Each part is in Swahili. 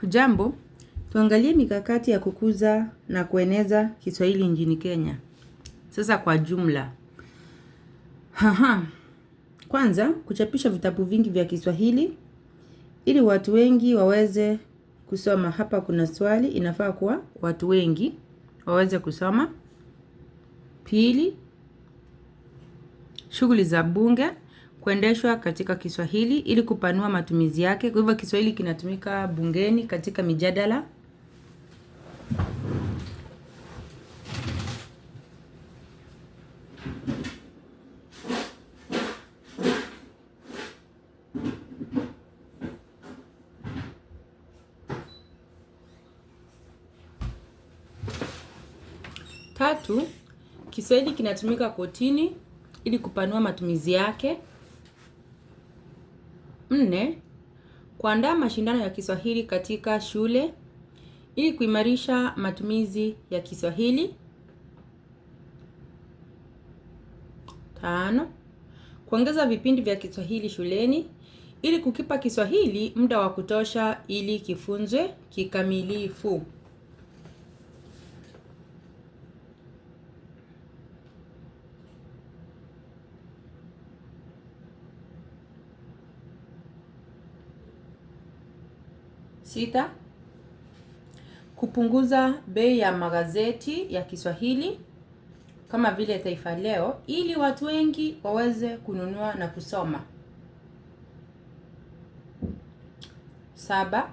Hujambo, tuangalie mikakati ya kukuza na kueneza Kiswahili nchini Kenya. Sasa kwa jumla. Kwanza, kuchapisha vitabu vingi vya Kiswahili, ili watu wengi waweze kusoma. Hapa kuna swali, inafaa kuwa watu wengi waweze kusoma. Pili, shughuli za bunge, kuendeshwa katika Kiswahili, ili kupanua matumizi yake. Kwa hivyo Kiswahili kinatumika bungeni katika mijadala. Tatu, Kiswahili kinatumika kotini ili kupanua matumizi yake. 4, kuandaa mashindano ya Kiswahili katika shule ili kuimarisha matumizi ya Kiswahili. 5, kuongeza vipindi vya Kiswahili shuleni ili kukipa Kiswahili muda wa kutosha ili kifunzwe kikamilifu. Sita, kupunguza bei ya magazeti ya Kiswahili kama vile Taifa Leo ili watu wengi waweze kununua na kusoma. 7,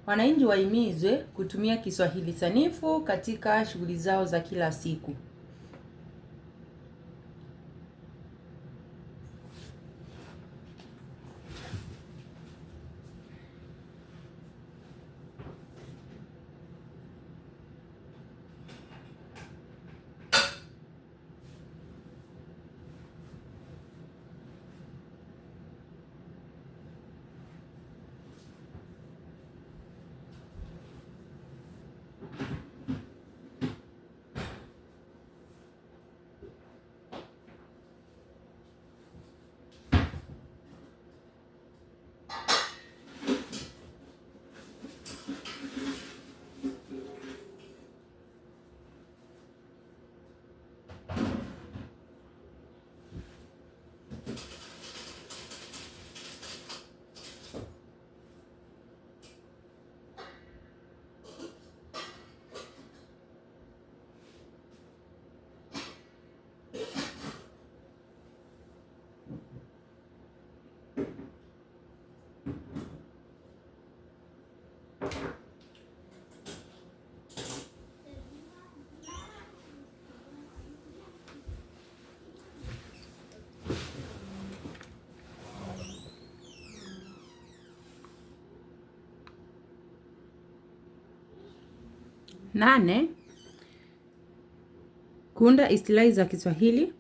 wananchi wahimizwe kutumia Kiswahili sanifu katika shughuli zao za kila siku. Nane, kuunda istilahi za Kiswahili.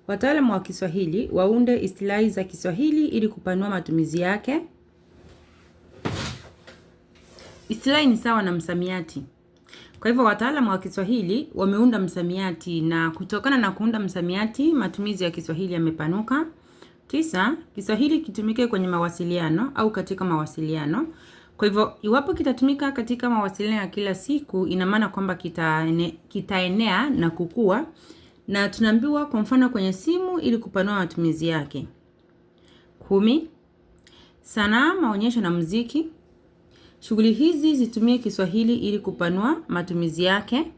Wataalamu wa Kiswahili waunde istilahi za Kiswahili ili kupanua matumizi yake. Istilahi ni sawa na msamiati. Kwa hivyo wataalamu wa Kiswahili wameunda msamiati, na kutokana na kuunda msamiati matumizi ya Kiswahili yamepanuka. 9, Kiswahili kitumike kwenye mawasiliano au katika mawasiliano. Kwa hivyo iwapo kitatumika katika mawasiliano ya kila siku, ina maana kwamba kitaenea na kukua, na tunaambiwa kwa mfano kwenye simu ili kupanua matumizi yake. 10, sanaa, maonyesho na muziki. Shughuli hizi zitumie Kiswahili ili kupanua matumizi yake.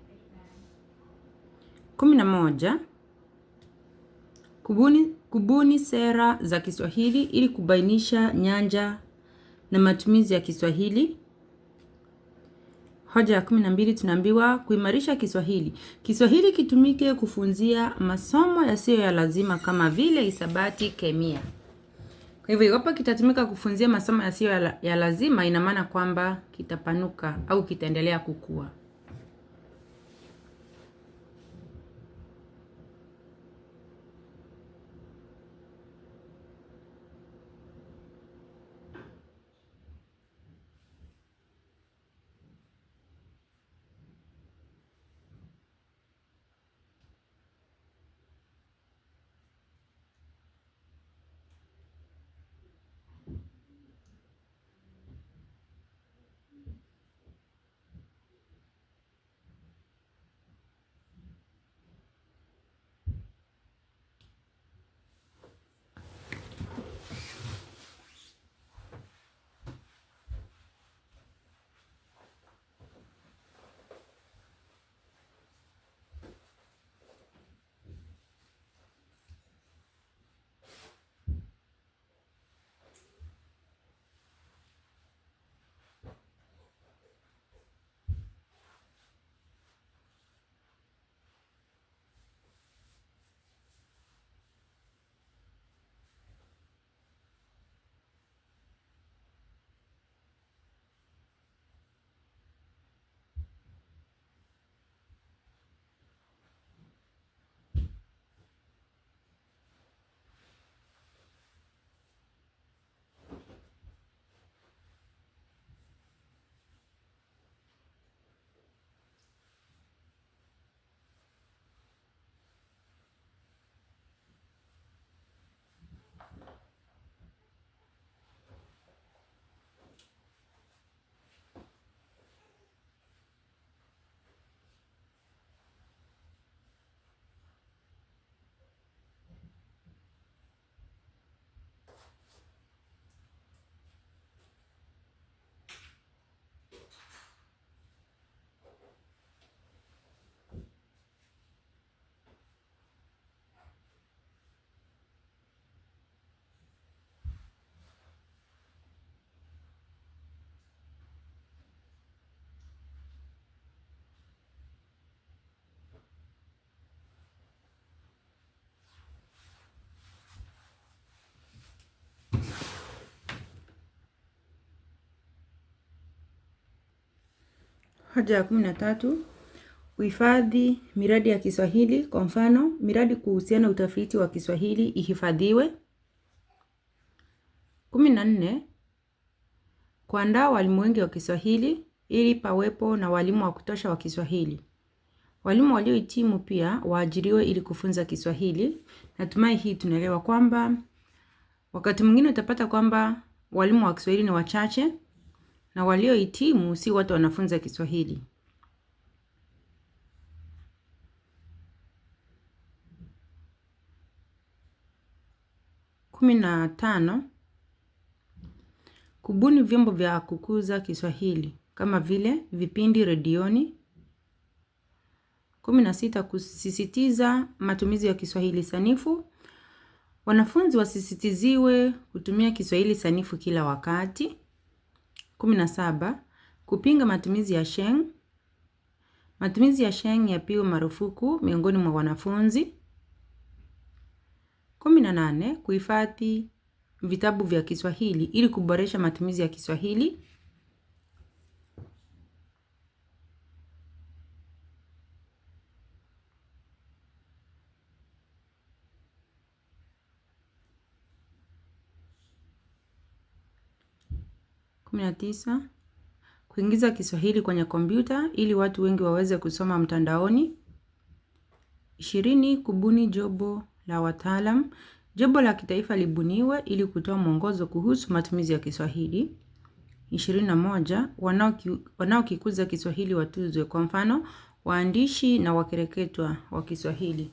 11, kubuni sera za Kiswahili ili kubainisha nyanja na matumizi ya Kiswahili. Hoja ya 12 tunaambiwa kuimarisha Kiswahili. Kiswahili kitumike kufunzia masomo yasiyo ya lazima kama vile hisabati, kemia. Kwa hivyo iwapo kitatumika kufunzia masomo yasiyo ya lazima, ina maana kwamba kitapanuka au kitaendelea kukua. Hoja ya 13. Uhifadhi miradi ya Kiswahili. Kwa mfano, miradi kuhusiana utafiti wa Kiswahili ihifadhiwe. 14. Kuandaa walimu wengi wa Kiswahili ili pawepo na walimu wa kutosha wa Kiswahili. Walimu waliohitimu pia waajiriwe ili kufunza Kiswahili. Natumai hii tunaelewa kwamba wakati mwingine utapata kwamba walimu wa Kiswahili ni wachache na waliohitimu si watu wanafunza Kiswahili. 15. Kubuni vyombo vya kukuza Kiswahili kama vile vipindi redioni. 16. Kusisitiza matumizi ya Kiswahili sanifu. Wanafunzi wasisitiziwe kutumia Kiswahili sanifu kila wakati. 17. Kupinga matumizi ya sheng. Matumizi ya sheng yapigwe marufuku miongoni mwa wanafunzi. 18. Kuhifadhi vitabu vya Kiswahili ili kuboresha matumizi ya Kiswahili. 19. Kuingiza Kiswahili kwenye kompyuta ili watu wengi waweze kusoma mtandaoni. 20. Kubuni jopo la wataalam. Jopo la kitaifa libuniwe ili kutoa mwongozo kuhusu matumizi ya Kiswahili. 21. Wanaokikuza Kiswahili watuzwe, kwa mfano waandishi na wakereketwa wa Kiswahili.